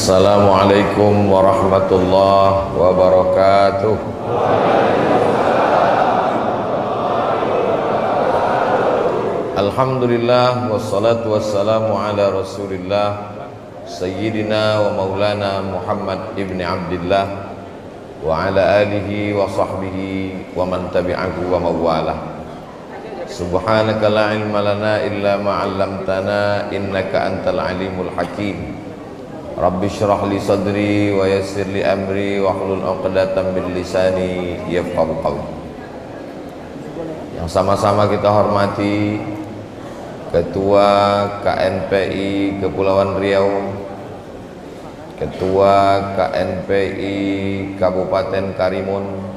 Assalamualaikum warahmatullahi wabarakatuh. Alhamdulillah wassalatu wassalamu ala Rasulillah Sayyidina wa maulana Muhammad ibn Abdillah wa ala alihi wa sahbihi wa man tabi'ahu wa mawalah. Subhanaka la ilma lana illa ma 'allamtana innaka antal alimul hakim. Rabbi syrah li sadri wa yassir li amri wa hlul 'uqdatam min lisani yafqahu qawli. Yang sama-sama kita hormati Ketua KNPI Kepulauan Riau, Ketua KNPI Kabupaten Karimun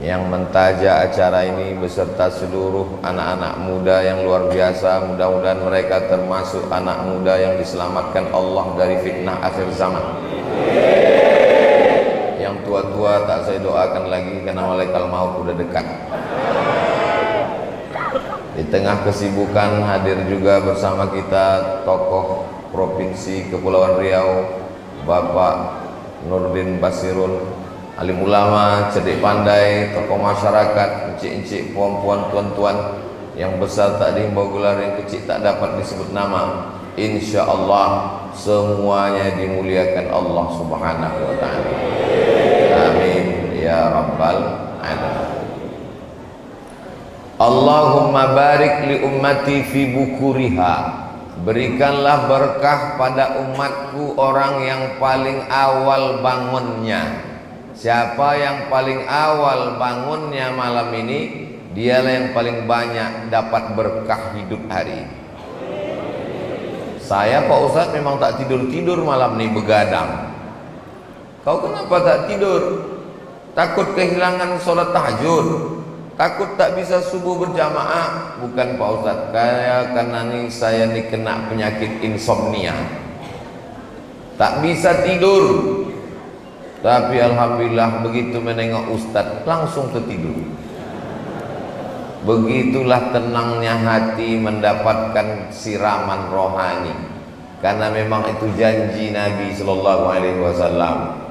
yang mentaja acara ini beserta seluruh anak-anak muda yang luar biasa. Mudah-mudahan mereka termasuk anak muda yang diselamatkan Allah dari fitnah akhir zaman. Yang tua-tua tak saya doakan lagi karena malaikat maut sudah dekat. Di tengah kesibukan hadir juga bersama kita tokoh Provinsi Kepulauan Riau, Bapak Nurdin Basirun, alim ulama, cerdik pandai, tokoh masyarakat, encik-encik, puan-puan, tuan-tuan, yang besar tak dihimbau gelar, yang kecil tak dapat disebut nama. Insya Allah semuanya dimuliakan Allah Subhanahu wa ta'ala. Amin ya rabbal alamin. Allahumma barik li ummati fi bukuriha. Berikanlah berkah pada umatku orang yang paling awal bangunnya. Siapa yang paling awal bangunnya malam ini, dialah yang paling banyak dapat berkah hidup hari. Saya Pak Ustadz memang tak tidur-tidur malam ini, begadang. Kau kenapa tak tidur? Takut kehilangan sholat tahajud? Takut tak bisa subuh berjamaah? Bukan Pak Ustadz, karena saya ini kena penyakit insomnia, tak bisa tidur. Tapi alhamdulillah begitu menengok Ustadz langsung tertidur. Begitulah tenangnya hati mendapatkan siraman rohani, karena memang itu janji Nabi sallallahu alaihi wasallam.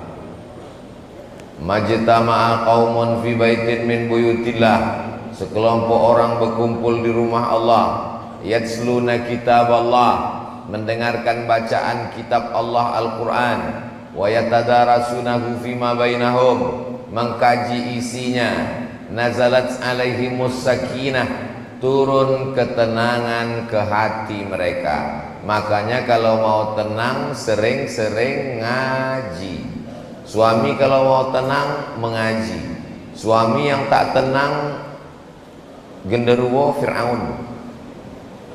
Majtama'a qaumun fi baitin min buyutillah. Sekelompok orang berkumpul di rumah Allah, yatsluna kitab Allah, mendengarkan bacaan kitab Allah Al-Quran, wa yatadarasunahu fima bainahum, mengkaji isinya. Nazalat alaihimus sakinah, turun ketenangan ke hati mereka. Makanya kalau mau tenang sering-sering ngaji. Suami kalau mau tenang mengaji. Suami yang tak tenang genderuwo Fir'aun.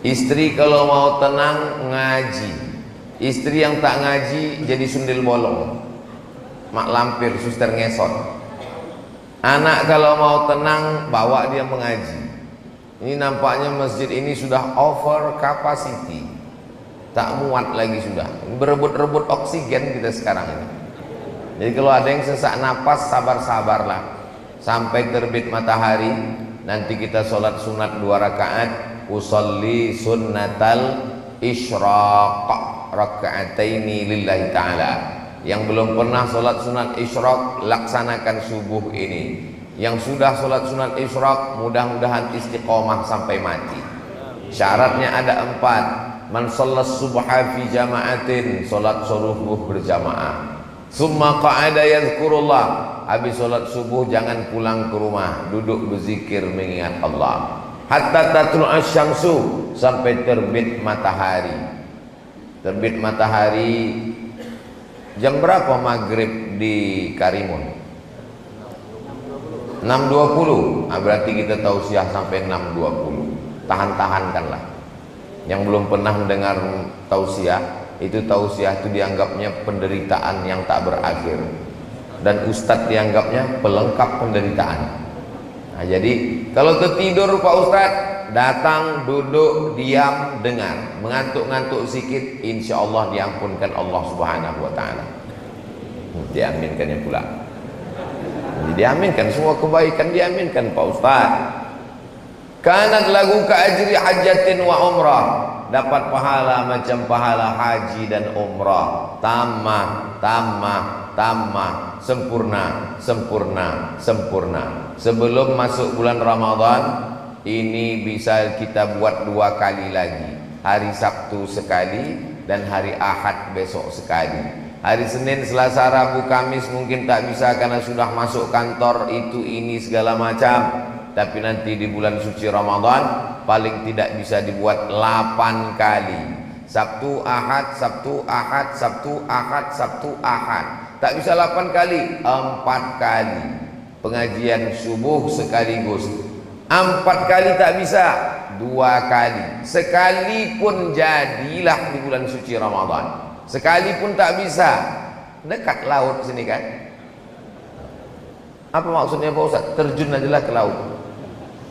Istri kalau mau tenang ngaji. Istri yang tak ngaji jadi sundel bolong, mak lampir, suster ngesot. Anak kalau mau tenang bawa dia mengaji. Ini nampaknya masjid ini sudah over capacity, tak muat lagi sudah. Berebut-rebut oksigen kita sekarang ini. Jadi kalau ada yang sesak napas, sabar-sabarlah sampai terbit matahari. Nanti kita sholat sunat 2 rakaat. Usolli sunnatal isyraq raka'ataini lillahi ta'ala. Yang belum pernah sholat sunat isyraq, laksanakan subuh ini. Yang sudah sholat sunat isyraq, mudah-mudahan istiqomah sampai mati. Syaratnya ada 4. Man sholat subha fi jama'atin, sholat subuh berjamaah. Summa qa'ada yadhkurullah, habis sholat subuh jangan pulang ke rumah, duduk berzikir mengingat Allah. Hatta tatul asyamsu, sampai terbit matahari. Terbit matahari jam berapa maghrib di Karimun? 6.20. Berarti kita tausiah sampai 6.20. Tahan-tahankanlah. Yang belum pernah mendengar tausiah, itu tausiah itu dianggapnya penderitaan yang tak berakhir, dan ustadz dianggapnya pelengkap penderitaan. Nah, jadi kalau tertidur Pak Ustadz, datang, duduk, diam, dengar. Mengantuk-ngantuk sikit, insya Allah diampunkan Allah Subhanahu wa ta'ala. Diaminkannya pula. Jadi diaminkan, semua kebaikan diaminkan Pak Ustadz. Kanat lagu ka ajri hajjatin wa umrah, dapat pahala macam pahala haji dan umrah. Tamah, tamah, tamah, sempurna, sempurna, sempurna. Sebelum masuk bulan Ramadan ini bisa kita buat 2 kali lagi. Hari Sabtu sekali dan hari Ahad besok sekali. Hari Senin, Selasa, Rabu, Kamis mungkin tak bisa karena sudah masuk kantor itu ini segala macam. Tapi nanti di bulan suci Ramadan paling tidak bisa dibuat 8 kali. Sabtu, Ahad, Sabtu, Ahad, Sabtu, Ahad, Sabtu, Ahad. Tak bisa 8 kali, 4 kali. Pengajian subuh sekaligus. 4 kali tak bisa, 2 kali. Sekali pun jadilah di bulan suci Ramadan. Sekali pun tak bisa. Dekat laut sini kan. Apa maksudnya Pak Ustaz? Terjun ajalah ke laut.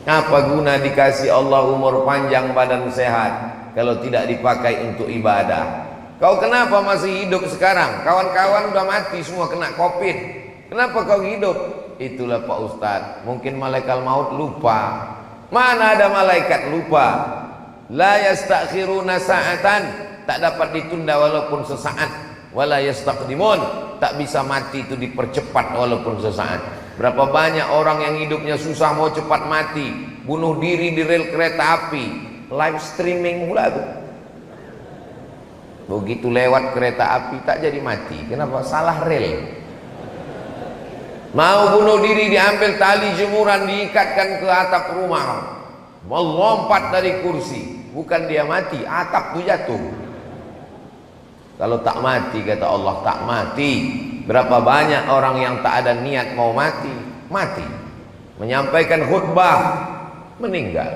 Apa guna dikasih Allah umur panjang, badan sehat kalau tidak dipakai untuk ibadah? Kau kenapa masih hidup sekarang? Kawan-kawan udah mati semua kena Covid. Kenapa kau hidup? Itulah Pak Ustadz, mungkin malaikat maut lupa. Mana ada malaikat lupa? La yastakhiruna sa'atan, tak dapat ditunda walaupun sesaat. Wala yastaqdimun, tak bisa mati itu dipercepat walaupun sesaat. Berapa banyak orang yang hidupnya susah mau cepat mati, bunuh diri di rel kereta api, live streaming pula tuh. Begitu lewat kereta api tak jadi mati. Kenapa? Salah rel. Mau bunuh diri diambil tali jemuran diikatkan ke atap rumah, melompat dari kursi, bukan dia mati, atap tuh jatuh. Kalau tak mati, kata Allah, tak mati. Berapa banyak orang yang tak ada niat mau mati, mati. Menyampaikan khutbah, meninggal.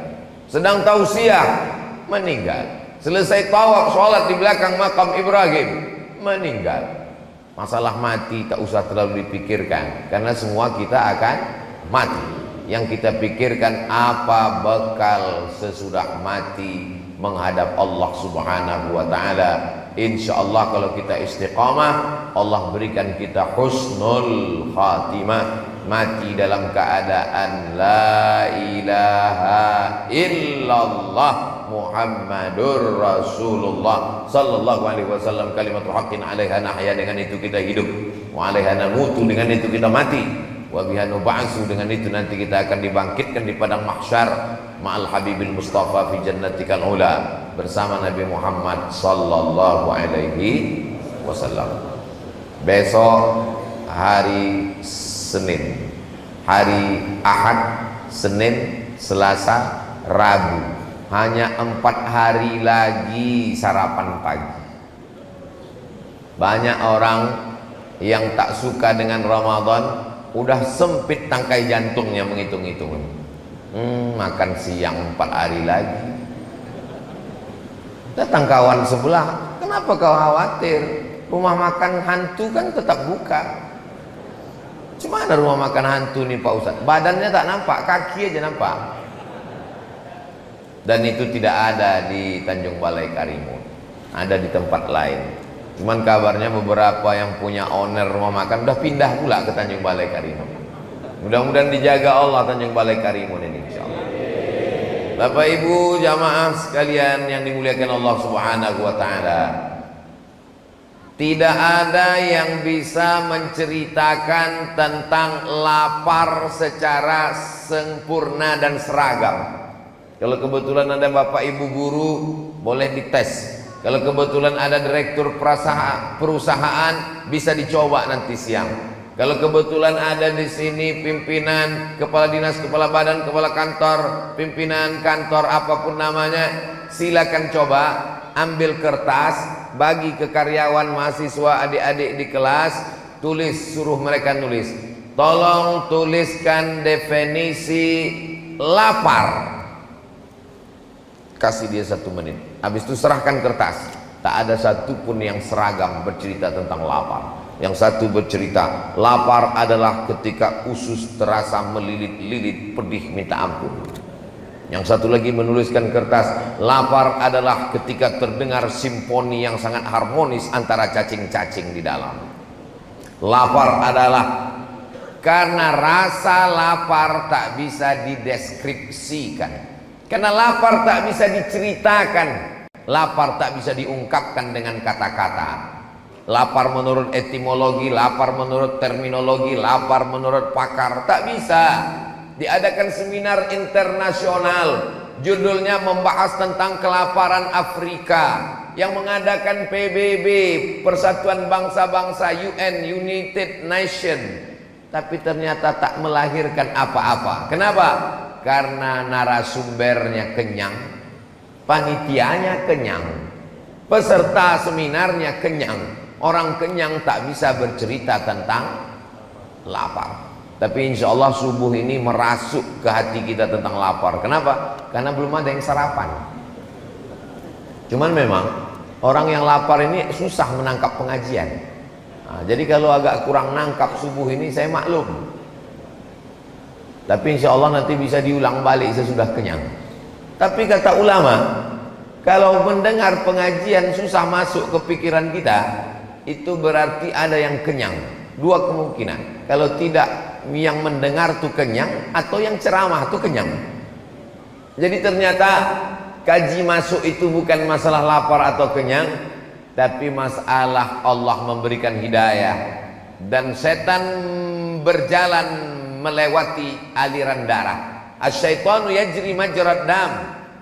Sedang tausiah, meninggal. Selesai tawaf sholat di belakang makam Ibrahim, meninggal. Masalah mati tak usah terlalu dipikirkan, karena semua kita akan mati. Yang kita pikirkan apa bekal sesudah mati menghadap Allah Subhanahu wa ta'ala. Insya Allah kalau kita istiqamah, Allah berikan kita husnul khatimah, mati dalam keadaan la ilaha illallah Muhammadur Rasulullah sallallahu alaihi wasallam, kalimatul haqqin 'alaiha nahya, dengan itu kita hidup, wa 'alaiha namutu, dengan itu kita mati, wa biha nub'atsu, dengan itu nanti kita akan dibangkitkan di padang mahsyar ma'al habibil mustafa fi jannatikal ula, bersama Nabi Muhammad sallallahu alaihi wasallam. Besok hari Senin, hari Ahad, Senin, Selasa, Rabu, hanya 4 hari lagi sarapan pagi. Banyak orang yang tak suka dengan Ramadan udah sempit tangkai jantungnya menghitung-hitung. Makan siang 4 hari lagi. Datang kawan sebelah, kenapa kau khawatir? Rumah makan hantu kan tetap buka. Cuma ada rumah makan hantu nih Pak Ustadz, badannya tak nampak, kaki aja nampak. Dan itu tidak ada di Tanjung Balai Karimun, ada di tempat lain. Cuman kabarnya beberapa yang punya owner rumah makan udah pindah pula ke Tanjung Balai Karimun. Mudah-mudahan dijaga Allah Tanjung Balai Karimun ini, insyaallah. Bapak Ibu jamaah sekalian yang dimuliakan Allah Subhanahu wa taala, tidak ada yang bisa menceritakan tentang lapar secara sempurna dan seragam. Kalau kebetulan ada Bapak Ibu guru, boleh dites. Kalau kebetulan ada direktur perusahaan, bisa dicoba nanti siang. Kalau kebetulan ada di sini pimpinan, kepala dinas, kepala badan, kepala kantor, pimpinan kantor apapun namanya, silakan coba ambil kertas, bagi ke karyawan, mahasiswa, adik-adik di kelas, tulis, suruh mereka nulis. Tolong tuliskan definisi lapar. Kasih dia 1 menit. Habis itu serahkan kertas. Tak ada satupun yang seragam bercerita tentang lapar. Yang satu bercerita, lapar adalah ketika usus terasa melilit-lilit, pedih minta ampun. Yang satu lagi menuliskan kertas, lapar adalah ketika terdengar simfoni yang sangat harmonis antara cacing-cacing di dalam. Lapar adalah karena rasa lapar tak bisa dideskripsikan. Karena lapar tak bisa diceritakan, lapar tak bisa diungkapkan dengan kata-kata. Lapar menurut etimologi, lapar menurut terminologi, lapar menurut pakar, tak bisa. Diadakan seminar internasional, judulnya membahas tentang kelaparan Afrika, yang mengadakan PBB, Persatuan Bangsa-Bangsa, UN, United Nation, tapi ternyata tak melahirkan apa-apa. Kenapa? Karena narasumbernya kenyang, panitianya kenyang, peserta seminarnya kenyang. Orang kenyang tak bisa bercerita tentang lapar. Tapi insya Allah subuh ini merasuk ke hati kita tentang lapar. Kenapa? Karena belum ada yang sarapan. Cuman memang orang yang lapar ini susah menangkap pengajian. Nah, jadi kalau agak kurang nangkap subuh ini saya maklum. Tapi insya Allah nanti bisa diulang balik sesudah kenyang. Tapi kata ulama, kalau mendengar pengajian susah masuk ke pikiran kita, itu berarti ada yang kenyang. Dua kemungkinan. Kalau tidak, yang mendengar tuh kenyang, atau yang ceramah tuh kenyang. Jadi ternyata kaji masuk itu bukan masalah lapar atau kenyang, tapi masalah Allah memberikan hidayah. Dan setan berjalan melewati aliran darah. Asyaitanu yajri majrad dam.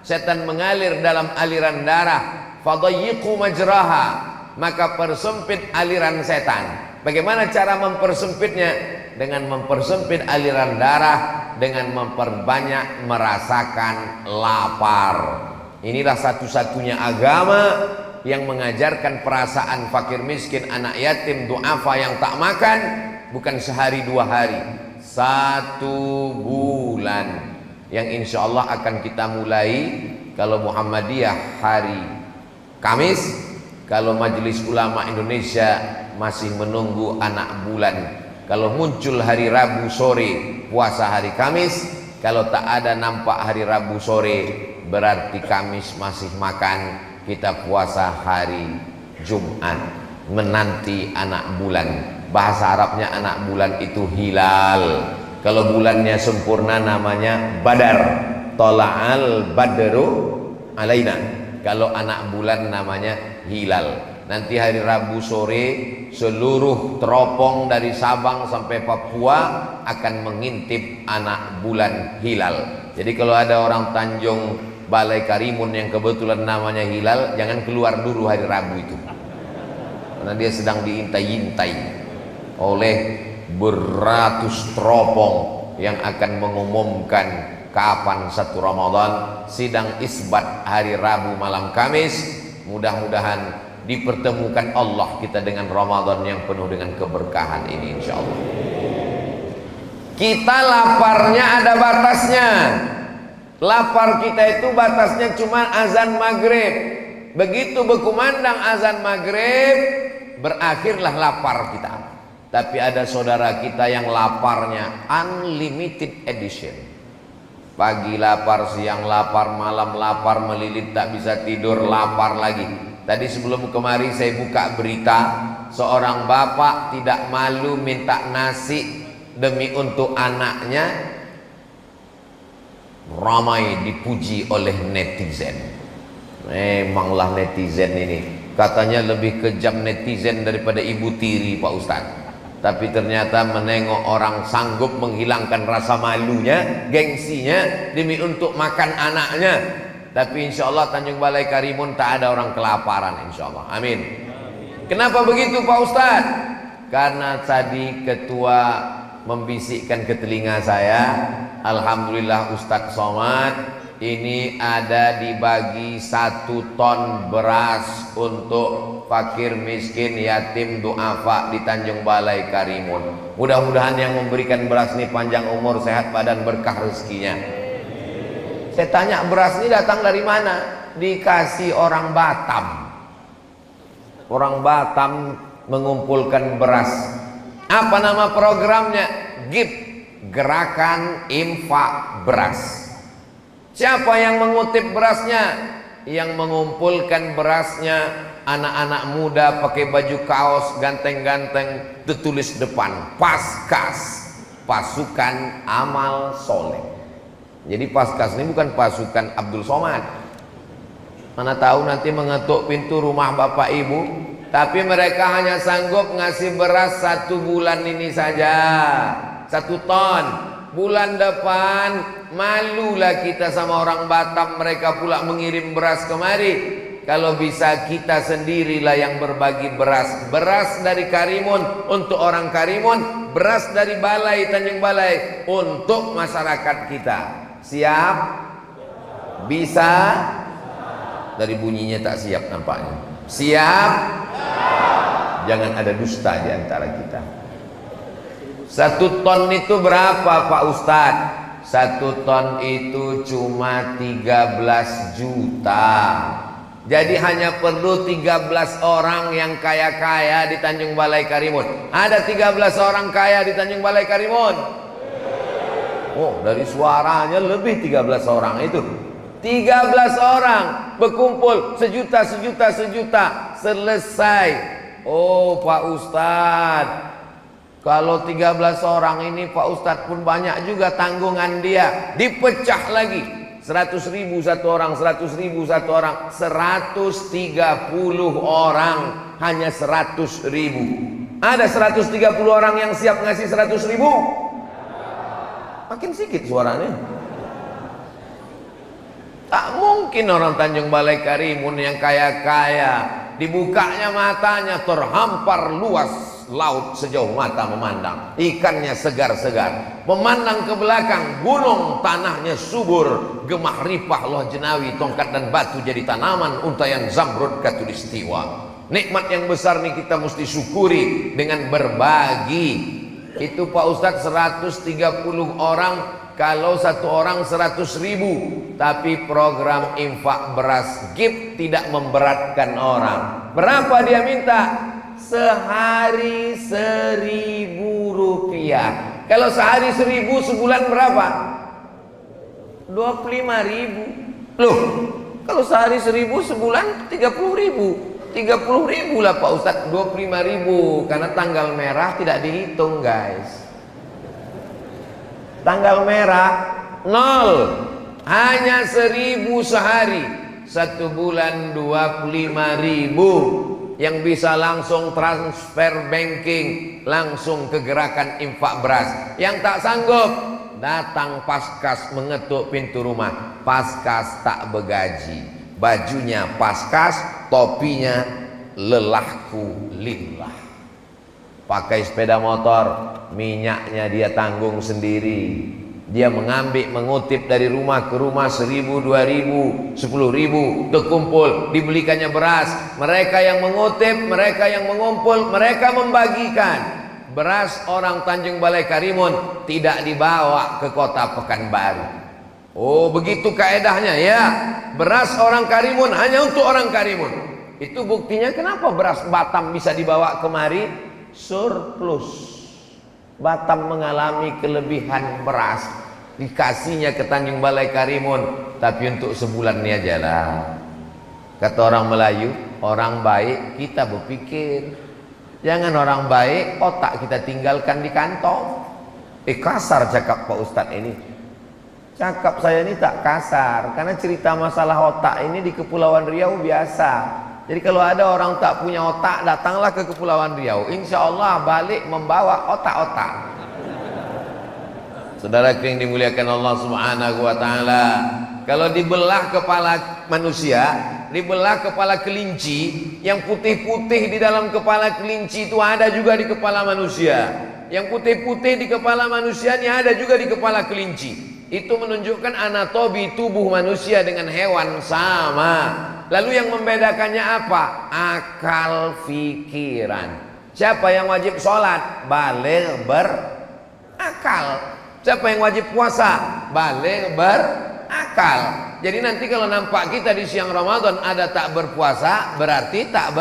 Setan mengalir dalam aliran darah. Fadayyiqu majraha. Maka persempit aliran setan. Bagaimana cara mempersempitnya? Dengan mempersempit aliran darah, dengan memperbanyak merasakan lapar. Inilah satu-satunya agama yang mengajarkan perasaan fakir miskin, anak yatim, duafa yang tak makan, bukan sehari dua hari, 1 bulan, yang insya Allah akan kita mulai kalau Muhammadiyah hari Kamis. Kalau Majelis Ulama Indonesia masih menunggu anak bulan. Kalau muncul hari Rabu sore, puasa hari Kamis. Kalau tak ada nampak hari Rabu sore, berarti Kamis masih makan. Kita puasa hari Jumat, menanti anak bulan. Bahasa Arabnya anak bulan itu hilal. Kalau bulannya sempurna namanya Badar. Tola'al badru alaina. Kalau anak bulan namanya hilal. Nanti hari Rabu sore seluruh teropong dari Sabang sampai Papua akan mengintip anak bulan hilal. Jadi kalau ada orang Tanjung Balai Karimun yang kebetulan namanya hilal, jangan keluar dulu hari Rabu itu, karena dia sedang diintai-intai oleh beratus teropong yang akan mengumumkan kapan 1 Ramadan, sidang isbat hari Rabu malam Kamis. Mudah-mudahan dipertemukan Allah kita dengan Ramadan yang penuh dengan keberkahan ini insya Allah. Kita laparnya ada batasnya. Lapar kita itu batasnya cuma azan maghrib. Begitu berkumandang azan maghrib, berakhirlah lapar kita. Tapi ada saudara kita yang laparnya unlimited edition. Pagi lapar, siang lapar, malam lapar, melilit tak bisa tidur, lapar lagi. Tadi sebelum kemari saya buka berita, seorang bapak tidak malu minta nasi demi untuk anaknya, ramai dipuji oleh netizen. Memanglah netizen ini, katanya lebih kejam netizen daripada ibu tiri Pak Ustadz. Tapi ternyata menengok orang sanggup menghilangkan rasa malunya, gengsinya demi untuk makan anaknya. Tapi insya Allah Tanjung Balai Karimun tak ada orang kelaparan insya Allah. Amin. Kenapa begitu Pak Ustadz? Karena tadi ketua membisikkan ke telinga saya, alhamdulillah Ustadz Somad ini ada dibagi 1 ton beras untuk fakir miskin yatim duafa di Tanjung Balai Karimun. Mudah-mudahan yang memberikan beras ini panjang umur, sehat badan, berkah rezekinya. Saya tanya, beras ini datang dari mana? Dikasih orang Batam. Orang Batam mengumpulkan beras. Apa nama programnya? GIB, Gerakan Infak Beras. Siapa yang mengutip berasnya? Yang mengumpulkan berasnya anak-anak muda pakai baju kaos ganteng-ganteng, tertulis depan Paskas, Pasukan Amal Soleh. Jadi Paskas ini bukan pasukan Abdul Somad. Mana tahu nanti mengetuk pintu rumah bapak ibu, tapi mereka hanya sanggup ngasih beras 1 bulan ini saja, 1 ton. Bulan depan malulah kita sama orang Batam, mereka pula mengirim beras kemari. Kalau bisa kita sendirilah yang berbagi beras. Beras dari Karimun untuk orang Karimun, beras dari Balai Tanjung Balai untuk masyarakat kita. Siap? Bisa? Dari bunyinya tak siap nampaknya. Siap? Jangan ada dusta di antara kita. 1 ton itu berapa Pak Ustadz? 1 ton itu cuma 13 juta. Jadi hanya perlu 13 orang yang kaya-kaya di Tanjung Balai Karimun. Ada 13 orang kaya di Tanjung Balai Karimun? Oh, dari suaranya lebih 13 orang itu. 13 orang berkumpul sejuta, selesai. Oh Pak Ustadz, kalau 13 orang ini Pak Ustadz pun banyak juga tanggungan dia. Dipecah lagi, 100.000 1 orang, 100.000 1 orang, 130 orang hanya 100.000. Ada 130 orang yang siap ngasih 100.000? Makin sedikit suaranya. Tak mungkin orang Tanjung Balai Karimun yang kaya-kaya dibukanya matanya terhampar luas laut sejauh mata memandang, ikannya segar-segar, memandang ke belakang gunung tanahnya subur, gemah ripah loh jenawi, tongkat dan batu jadi tanaman, untayan zamrud katulistiwa. Nikmat yang besar nih kita mesti syukuri dengan berbagi. Itu Pak Ustadz 130 orang. Kalau 1 orang 100.000, tapi program infak beras GIP tidak memberatkan orang. Berapa dia minta? Sehari 1.000 rupiah. Kalau sehari 1.000, sebulan berapa? 25.000. Loh, kalau sehari 1.000, sebulan 30.000. 30.000 lah Pak Ustadz, 25.000. Karena tanggal merah tidak dihitung guys. Tanggal merah 0, hanya 1.000 sehari. 1 bulan 25.000 yang bisa langsung transfer banking, langsung ke gerakan infak beras. Yang tak sanggup datang Paskas mengetuk pintu rumah. Paskas tak begaji, bajunya Paskas, topinya lelahku lillah. Pakai sepeda motor, minyaknya dia tanggung sendiri. Dia mengutip dari rumah ke rumah, 1.000, 2.000, 10.000 terkumpul, dibelikannya beras. Mereka yang mengutip, mereka yang mengumpul, mereka membagikan. Beras orang Tanjung Balai Karimun tidak dibawa ke kota Pekanbaru. Oh begitu kaedahnya ya. Beras orang Karimun hanya untuk orang Karimun. Itu buktinya kenapa beras Batam bisa dibawa kemari? Surplus. Batam mengalami kelebihan beras, dikasihnya ke Tanjung Balai Karimun, tapi untuk sebulan ini aja lah. Kata orang Melayu, orang baik kita berpikir, jangan orang baik otak kita tinggalkan di kantong. Kasar cakap Pak Ustadz ini. Cakap saya ini tak kasar, karena cerita masalah otak ini di Kepulauan Riau biasa. Jadi kalau ada orang tak punya otak, datanglah ke Kepulauan Riau, insya Allah balik membawa otak-otak. Saudara yang dimuliakan Allah Subhanahu wa Ta'ala, kalau dibelah kepala manusia, dibelah kepala kelinci, yang putih-putih di dalam kepala kelinci itu ada juga di kepala manusia. Yang putih-putih di kepala manusia ini ada juga di kepala kelinci. Itu menunjukkan anatomi tubuh manusia dengan hewan sama. Lalu yang membedakannya apa? Akal pikiran. Siapa yang wajib sholat? Baligh berakal. Siapa yang wajib puasa? Baligh berakal. Jadi nanti kalau nampak kita di siang Ramadan ada tak berpuasa, berarti tak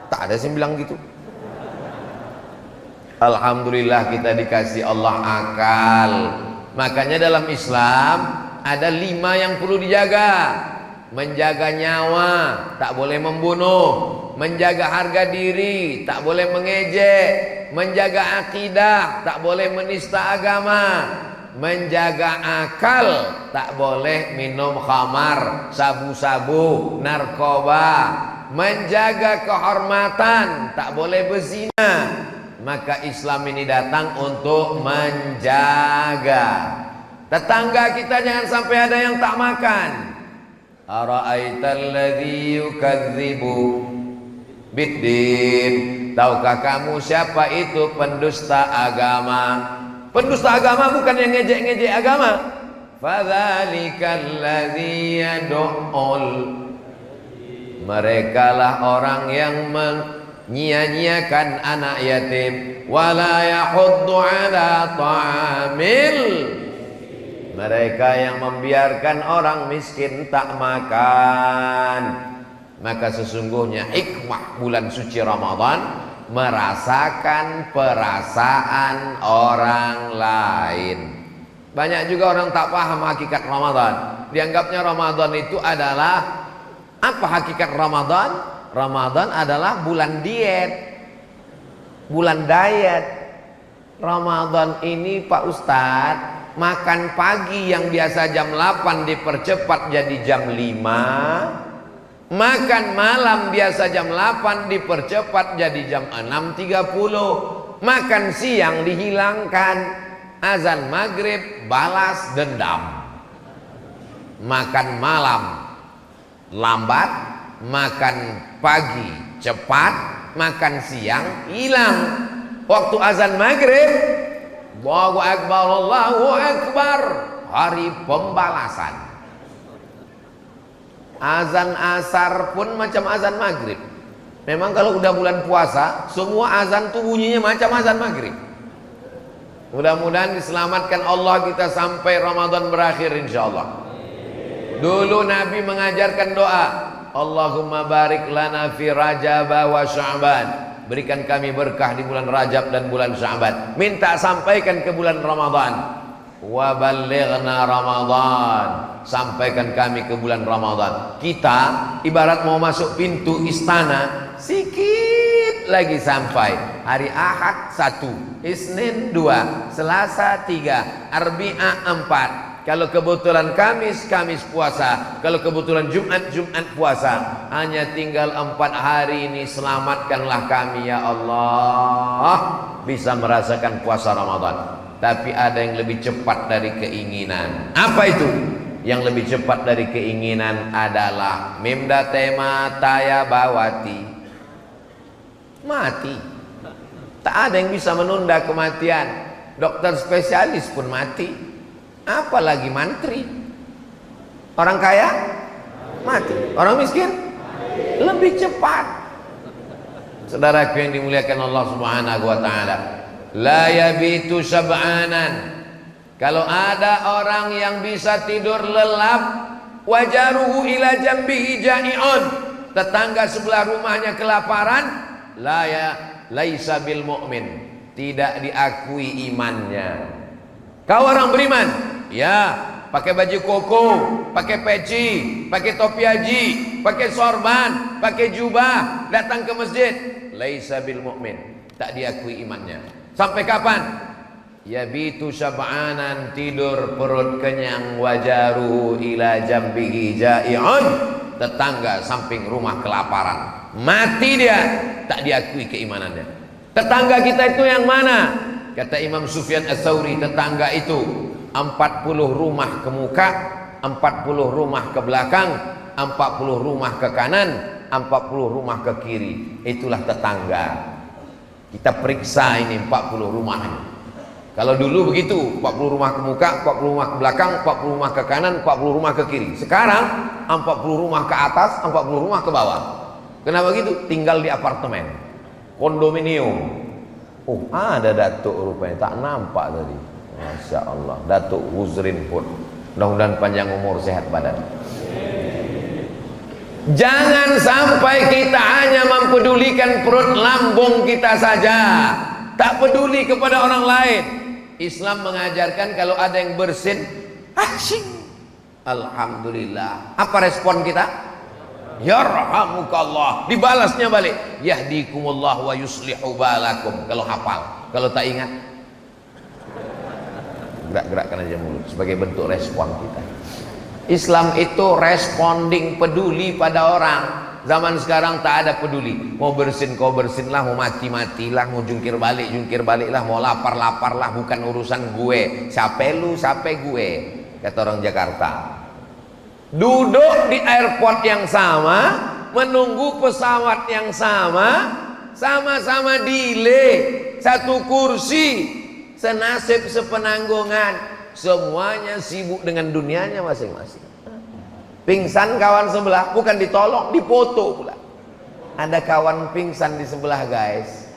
ada yang bilang gitu. Alhamdulillah kita dikasih Allah akal. Makanya dalam Islam ada 5 yang perlu dijaga. Menjaga nyawa, tak boleh membunuh. Menjaga harga diri, tak boleh mengejek. Menjaga akidah, tak boleh menista agama. menjaga akal, tak boleh minum khamar, sabu-sabu, narkoba. Menjaga kehormatan, tak boleh berzina. Maka Islam ini datang untuk menjaga. Tetangga kita jangan sampai ada yang tak makan. Ara'aital ladzi yukadzibu biddin. Tahukah kamu siapa itu pendusta agama? Pendusta agama bukan yang ngejek-ngejek agama. Fadzalikal ladzi yad'ul. Mereka lah orang yang menyia-nyiakan anak yatim, wala yahuddu ala ta'amil. Mereka yang membiarkan orang miskin tak makan. Maka sesungguhnya hikmah bulan suci Ramadan merasakan perasaan orang lain. Banyak juga orang tak paham hakikat Ramadan. Dianggapnya Ramadan itu adalah apa hakikat Ramadan? Ramadan adalah bulan diet, bulan diet. Ramadan ini Pak Ustadz, makan pagi yang biasa jam 8 dipercepat jadi jam 5. Makan malam biasa jam 8 dipercepat jadi jam 6.30. Makan siang dihilangkan. Azan maghrib balas dendam. Makan malam lambat, makan pagi cepat, makan siang hilang. Waktu azan maghrib, Allahu Akbar, Allahu Akbar, hari pembalasan. Azan asar pun macam azan maghrib. Memang kalau udah bulan puasa, semua azan tuh bunyinya macam azan maghrib. Mudah-mudahan diselamatkan Allah kita sampai Ramadan berakhir insyaallah. Dulu Nabi mengajarkan doa, Allahumma barik lana fi Rajab wa Sya'ban. Berikan kami berkah di bulan Rajab dan bulan Sya'ban. Minta sampaikan ke bulan Ramadan. Wa ballighna Ramadan. Sampaikan kami ke bulan Ramadan. Kita ibarat mau masuk pintu istana, sikit lagi sampai. Hari Ahad 1, Isnin 2, Selasa 3, Arbi'a 4. Kalau kebetulan Kamis, Kamis puasa. Kalau kebetulan Jumat, Jumat puasa. Hanya tinggal 4 hari ini. Selamatkanlah kami ya Allah, bisa merasakan puasa Ramadan. Tapi ada yang lebih cepat dari keinginan. Apa itu? Yang lebih cepat dari keinginan adalah Mimda tema taya bawati. Mati. Tak ada yang bisa menunda kematian. Dokter spesialis pun mati. Apalagi mantri. Orang kaya mati, orang miskin lebih cepat. Saudaraku yang dimuliakan Allah Subhanahu wa taala, la yabitu sab'anan. Kalau ada orang yang bisa tidur lelap, wajaruhu ila jambihi ja'iun, tetangga sebelah rumahnya kelaparan, laisa bil mu'min, tidak diakui imannya. Kau orang beriman, ya, pakai baju koko, pakai peci, pakai topi haji, pakai sorban, pakai jubah, datang ke masjid, laisa bil mu'min, tak diakui imannya. Sampai kapan? Yabitu sab'anan, tidur perut kenyang, wajaruhu ila jambihi ja'iun, tetangga samping rumah kelaparan, mati dia, tak diakui keimanannya. Tetangga kita itu yang mana? Kata Imam Sufyan Ats-Tsauri, tetangga itu 40 rumah ke muka, 40 rumah ke belakang, 40 rumah ke kanan, 40 rumah ke kiri. Itulah tetangga. Kita periksa ini 40 rumah ini. Kalau dulu begitu, 40 rumah ke muka, 40 rumah ke belakang, 40 rumah ke kanan, 40 rumah ke kiri. Sekarang 40 rumah ke atas, 40 rumah ke bawah. Kenapa gitu? Tinggal di apartemen, kondominium. Oh, ada Datuk rupanya, tak nampak tadi. Masya Allah, Datuk Huzrin pun. Mudah-mudahan panjang umur, sehat badan. Jangan sampai kita hanya mempedulikan perut lambung kita saja, tak peduli kepada orang lain. Islam mengajarkan kalau ada yang bersin, asyik, alhamdulillah. Apa respon kita? Yarhamukallah, dibalasnya balik, yahdikumullah wa yuslihu balakum. Kalau hafal, kalau tak ingat gerak-gerakkan aja mulut sebagai bentuk respon kita. Islam itu responding, peduli pada orang. Zaman sekarang tak ada peduli. Mau bersin kau bersin lah, mau mati matilah, mau jungkir balik lah, mau lapar lah, bukan urusan gue. Siapa lu, siapa gue, kata orang Jakarta. Duduk di airport yang sama, menunggu pesawat yang sama, sama-sama delay, satu kursi, senasib sepenanggungan. Semuanya sibuk dengan dunianya masing-masing. Pingsan kawan sebelah, bukan ditolong, dipoto pula. Ada kawan pingsan di sebelah, guys.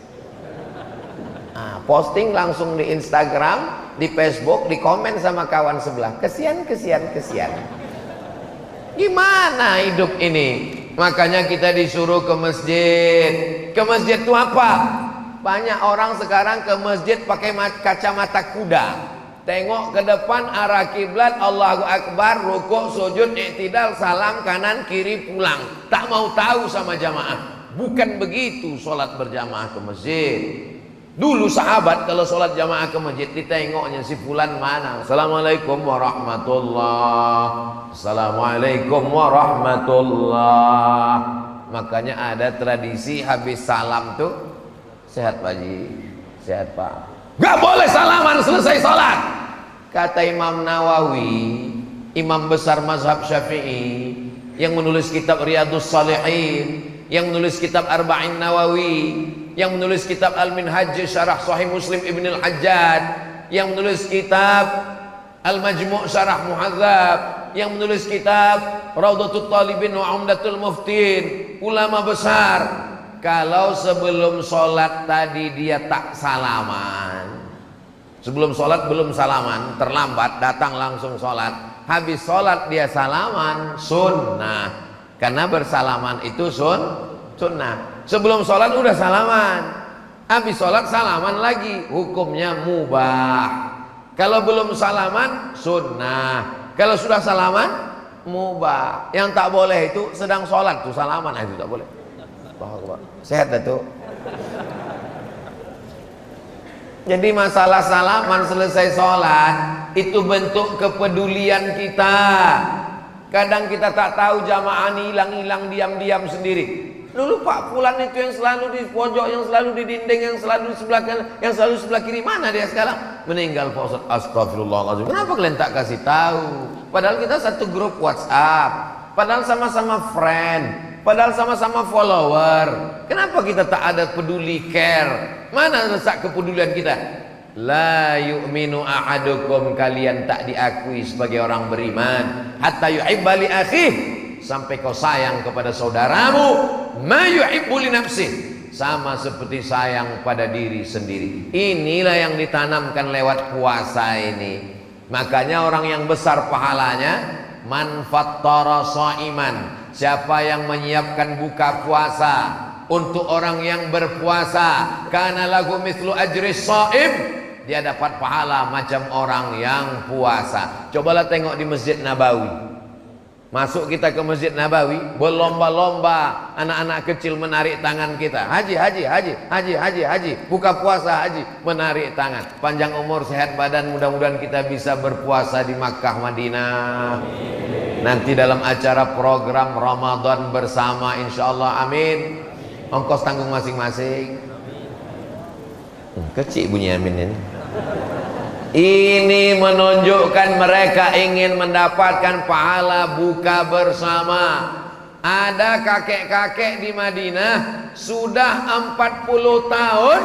Posting langsung di Instagram, di Facebook, di komen sama kawan sebelah. Kesian. Gimana hidup ini? Makanya kita disuruh ke masjid. Ke masjid itu apa? Banyak orang sekarang ke masjid pakai kacamata kuda. Tengok ke depan, arah kiblat, Allahu Akbar, rukuk, sujud, i'tidal, salam, kanan, kiri, pulang. Tak mau tahu sama jamaah. Bukan begitu sholat berjamaah ke masjid. Dulu sahabat kalau sholat jamaah ke masjid, ditengoknya si fulan mana. Assalamualaikum warahmatullah. Assalamualaikum warahmatullah. Makanya ada tradisi habis salam tuh, sehat Pak Haji, sehat Pak. Gak boleh salaman selesai sholat. Kata Imam Nawawi, imam besar mazhab Syafi'i, yang menulis kitab Riyadhus Shalihin, yang menulis kitab Arba'in Nawawi, yang menulis kitab Al-Minhaj Syarah Sahih Muslim Ibn Al-Hajjaj, yang menulis kitab Al-Majmu' Syarah Muhadzab, yang menulis kitab Raudhatul Talibin wa Umdatul Muftin, ulama besar. Kalau sebelum sholat tadi dia tak salaman, sebelum sholat belum salaman, terlambat datang langsung sholat, habis sholat dia salaman, sunnah. Karena bersalaman itu sunnah. Sebelum sholat udah salaman, habis sholat salaman lagi, hukumnya mubah. Kalau belum salaman sunnah, kalau sudah salaman mubah. Yang tak boleh itu sedang sholat tuh salaman, itu tak boleh. Sehat itu. Jadi masalah salaman selesai sholat itu bentuk kepedulian kita. Kadang kita tak tahu jamaah ini hilang-hilang diam-diam sendiri. Dulu Pak Fulan itu yang selalu di pojok, yang selalu di dinding, yang selalu di sebelah kanan, yang selalu di sebelah kiri, mana dia sekarang? Meninggal Pak Ustaz. Astagfirullahaladzim. Kenapa kalian tak kasih tahu? Padahal kita satu grup WhatsApp, padahal sama-sama friend, padahal sama-sama follower. Kenapa kita tak ada peduli, care? Mana letak kepedulian kita? La yu'minu ahadukum, kalian tak diakui sebagai orang beriman hatta yuhibba li akhih, sampai kau sayang kepada saudaramu ma yuhibbu li nafsih, sama seperti sayang pada diri sendiri. Inilah yang ditanamkan lewat puasa ini. Makanya orang yang besar pahalanya, man fattara shaiman, siapa yang menyiapkan buka puasa untuk orang yang berpuasa, kana lahu mithlu ajri shaim, dia dapat pahala macam orang yang puasa. Cobalah tengok di Masjid Nabawi. Masuk kita ke Masjid Nabawi, berlomba-lomba anak-anak kecil menarik tangan kita. Haji, haji, haji, haji, haji, haji, buka puasa haji, menarik tangan. Panjang umur, sehat badan, mudah-mudahan kita bisa berpuasa di Makkah, Madinah. Nanti dalam acara program Ramadan bersama, insya Allah, amin. Ongkos tanggung masing-masing. Kecil bunyi amin ini. Ini menunjukkan mereka ingin mendapatkan pahala buka bersama. Ada kakek-kakek di Madinah sudah 40 tahun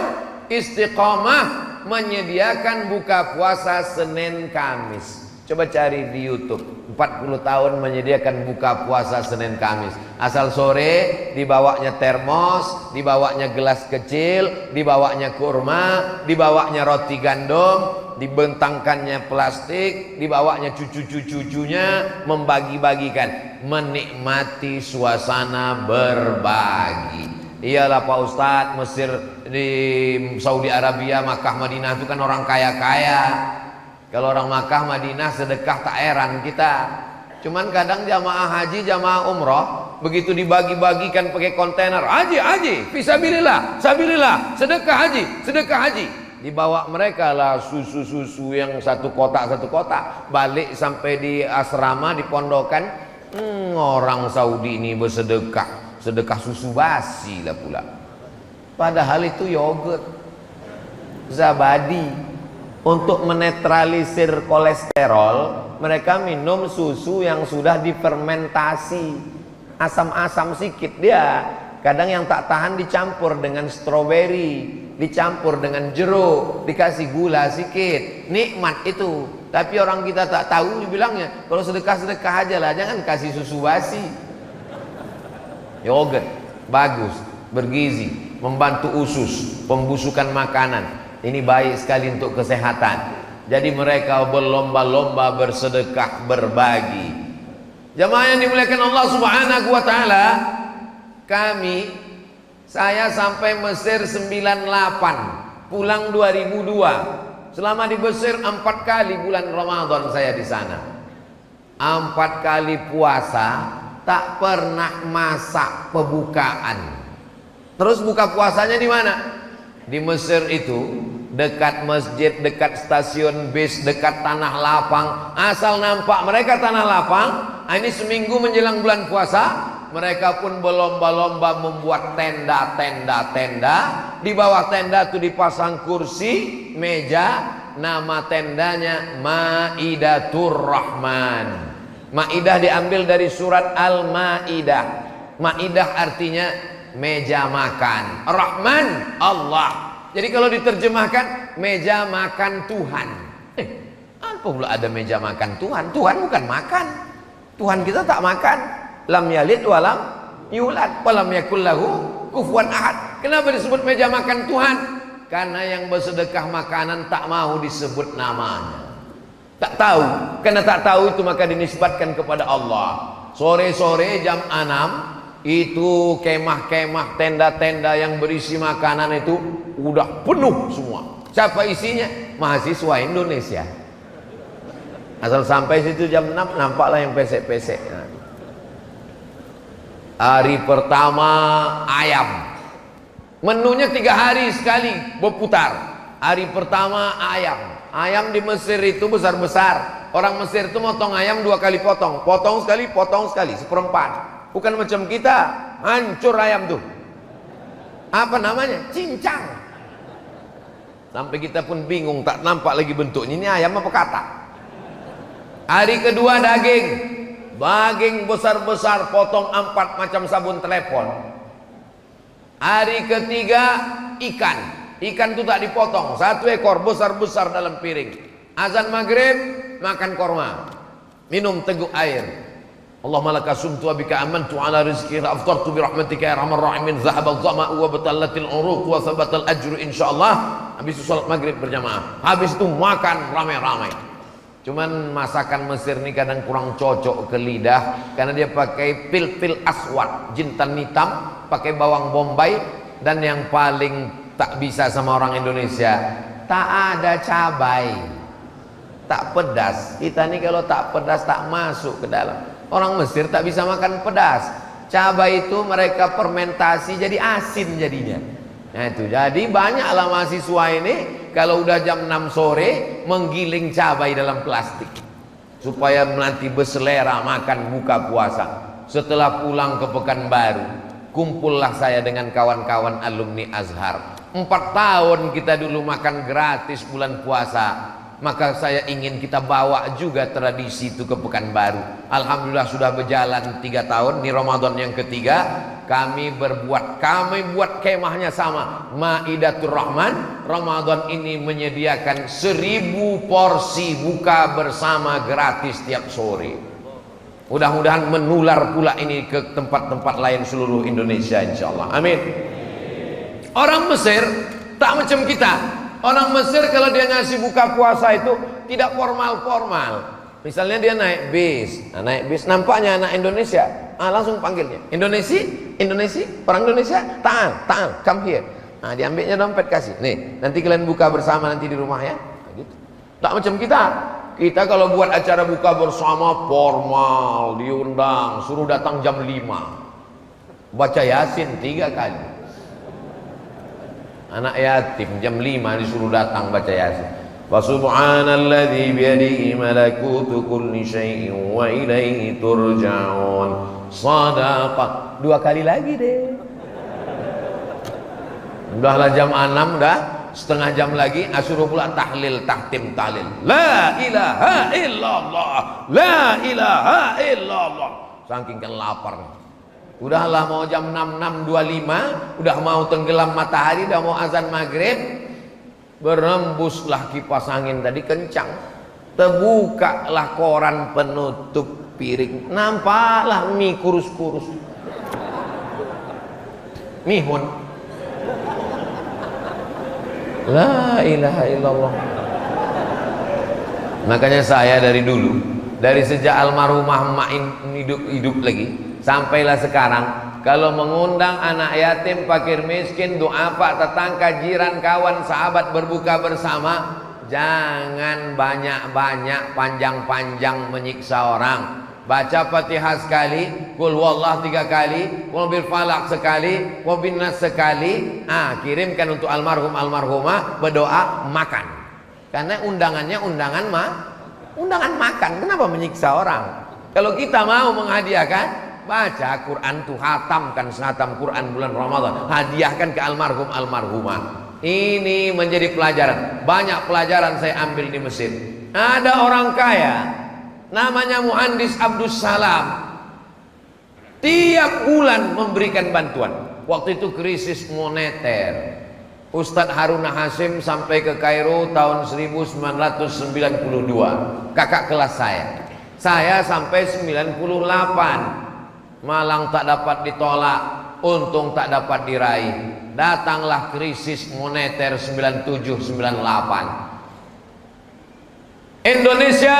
istiqomah menyediakan buka puasa Senin Kamis. Coba cari di YouTube, 40 tahun menyediakan buka puasa Senin Kamis. Asal sore dibawanya termos, dibawanya gelas kecil, dibawanya kurma, dibawanya roti gandum, dibentangkannya plastik, dibawanya cucu-cucunya, membagi-bagikan, menikmati suasana berbagi. Iyalah Pak Ustadz, Mesir, di Saudi Arabia, Makkah, Madinah itu kan orang kaya-kaya. Kalau orang Makkah, Madinah sedekah tak heran kita. Cuman kadang jamaah haji, jamaah umroh, begitu dibagi-bagikan pakai kontainer, haji, haji, fisabilillah, sabilillah, sedekah haji, sedekah haji. dibawa mereka lah susu-susu yang satu kotak, balik sampai di asrama, di pondokan. Orang Saudi ini bersedekah, sedekah susu basi lah pula, padahal itu yogurt zabadi. Untuk menetralisir kolesterol, mereka minum susu yang sudah difermentasi, asam-asam sikit dia. Kadang yang tak tahan dicampur dengan stroberi, dicampur dengan jeruk, dikasih gula sikit, nikmat itu. Tapi orang kita tak tahu, dibilangnya kalau sedekah-sedekah aja lah, jangan kasih susu basi. Yogurt bagus, bergizi, membantu usus, pembusukan makanan. Ini baik sekali untuk kesehatan. Jadi mereka berlomba-lomba bersedekah, berbagi. Jamaah yang dimuliakan Allah Subhanahu wa taala, saya sampai Mesir 98, pulang 2002. Selama di Mesir 4 kali bulan Ramadan saya di sana. 4 kali puasa, tak pernah masak pembukaan. Terus buka puasanya di mana? Di Mesir itu, dekat masjid, dekat stasiun bis, dekat tanah lapang. Asal nampak mereka tanah lapang, ini seminggu menjelang bulan puasa, mereka pun berlomba-lomba membuat tenda. Di bawah tenda itu dipasang kursi, meja. Nama tendanya Maidatur Rahman. Maidah diambil dari surat Al-Maidah. Maidah artinya meja makan. Rahman Allah. Jadi kalau diterjemahkan meja makan Tuhan. Apa pula ada meja makan Tuhan? Tuhan bukan makan. Tuhan kita tak makan. Lam yalid walam yulad walam yakul lahu kufuwan ahad. Kenapa disebut meja makan Tuhan? Karena yang bersedekah makanan tak mau disebut namanya. Tak tahu. Karena tak tahu itu maka dinisbatkan kepada Allah. Sore-sore jam 6 itu kemah-kemah, tenda-tenda yang berisi makanan itu udah penuh semua. Siapa isinya? Mahasiswa Indonesia. Asal sampai situ jam 6 nampaklah yang pesek-pesek. Hari pertama ayam. Menunya 3 hari sekali berputar. Hari pertama ayam. Ayam di Mesir itu besar-besar. Orang Mesir itu motong ayam 2 kali potong. Potong sekali, seperempat. Bukan macam kita, hancur ayam tuh. Apa namanya? Cincang. Sampai kita pun bingung, tak nampak lagi bentuknya. Ini ayam apa katak? Hari kedua daging. Daging besar-besar, potong 4 macam sabun telepon. Hari ketiga ikan. Ikan itu tak dipotong, 1 ekor besar-besar dalam piring. Azan maghrib, makan korma, minum teguk air. Allahumma laka sumtu wa bika amantu ala rizki la aftartu bi rahmatika ya arhamar rahimin. Dhahaba adh-dhama'u wa batallatil uruq wa thabata al-ajru insyaallah. Habis salat maghrib berjamaah. Habis itu makan ramai-ramai. Cuman masakan Mesir ini kadang kurang cocok ke lidah karena dia pakai pil-pil aswad, jintan hitam, pakai bawang bombay, dan yang paling tak bisa sama orang Indonesia, tak ada cabai. Tak pedas. Kita nih kalau tak pedas tak masuk ke dalam. Orang Mesir tak bisa makan pedas. Cabai itu mereka fermentasi jadi asin jadinya. Nah itu, jadi banyaklah mahasiswa ini kalau udah jam 6 sore menggiling cabai dalam plastik supaya nanti berselera makan buka puasa. Setelah pulang ke Pekanbaru, kumpullah saya dengan kawan-kawan alumni Azhar. 4 tahun kita dulu makan gratis bulan puasa. Maka saya ingin kita bawa juga tradisi itu ke Pekanbaru. Alhamdulillah sudah berjalan 3 tahun. Ini Ramadan yang ketiga. Kami buat kemahnya sama, Maidatur Rahman. Ramadan ini menyediakan 1000 porsi buka bersama gratis tiap sore. Mudah-mudahan menular pula ini ke tempat-tempat lain seluruh Indonesia insyaallah. Amin. Orang Mesir tak macam kita. Orang Mesir kalau dia ngasih buka puasa itu tidak formal-formal. Misalnya dia naik bis, nampaknya anak Indonesia, langsung panggilnya. Indonesia, orang Indonesia, ta'al, come here. Diambilnya dompet kasih. Nih, nanti kalian buka bersama nanti di rumah ya. Gitu. Tak macam kita. Kita kalau buat acara buka bersama formal, diundang, suruh datang jam 5. Baca Yasin 3 kali. Anak yatim jam 5 disuruh datang baca Yasin. Wa subhanalladzi biyadihi malakutu kulli syai'in wa ilaihi turja'un. Shadaqah. 2 kali lagi deh. Udahlah jam 6 dah, setengah jam lagi suruh pula tahlil, tahtim tahlil. La ilaha illallah, la ilaha illallah. Saking kan lapar. Udahlah mau jam 6.25, udah mau tenggelam matahari, udah mau azan maghrib. Berembuslah kipas angin tadi kencang. Terbukalah koran penutup piring. Nampaklah mie kurus-kurus. Mihun. La ilaha illallah. Makanya saya dari dulu, dari sejak almarhumah emak hidup lagi sampailah sekarang, kalau mengundang anak yatim, fakir miskin, doa pak, tetangga, jiran, kawan, sahabat berbuka bersama, jangan banyak-banyak, panjang-panjang menyiksa orang. Baca Fatihah sekali, Qul Huwallah 3 kali, Qul bil Falaq sekali, Qul bin Nas sekali. Kirimkan untuk almarhum almarhumah, berdoa, makan. Karena undangannya undangan makan. Kenapa menyiksa orang? Kalau kita mau menghadiahkan, baca Quran tuh, hatamkan sehatam Quran bulan Ramadan, hadiahkan ke almarhum almarhumah. Ini menjadi pelajaran. Banyak pelajaran saya ambil di Mesir. Ada orang kaya namanya Muhandis Abdus Salam, tiap bulan memberikan bantuan. Waktu itu krisis moneter. Ustadz Haruna Hasim sampai ke Kairo tahun 1992, kakak kelas saya sampai 98. Malang tak dapat ditolak, untung tak dapat diraih. Datanglah krisis moneter 97-98. Indonesia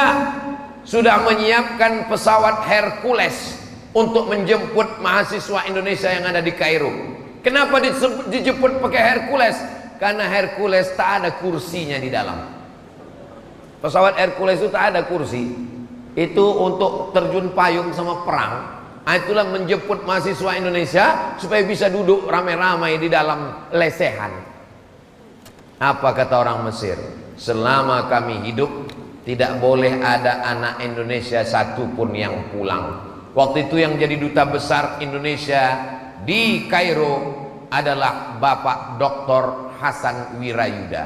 sudah menyiapkan pesawat Hercules untuk menjemput mahasiswa Indonesia yang ada di Kairo. Kenapa dijemput pakai Hercules? Karena Hercules tak ada kursinya di dalam. Pesawat Hercules itu tak ada kursi. Itu untuk terjun payung sama perang. Itulah menjemput mahasiswa Indonesia supaya bisa duduk ramai-ramai di dalam lesehan. Apa kata orang Mesir? Selama kami hidup, tidak boleh ada anak Indonesia satupun yang pulang. Waktu itu yang jadi duta besar Indonesia di Kairo adalah Bapak Dr. Hasan Wirayuda.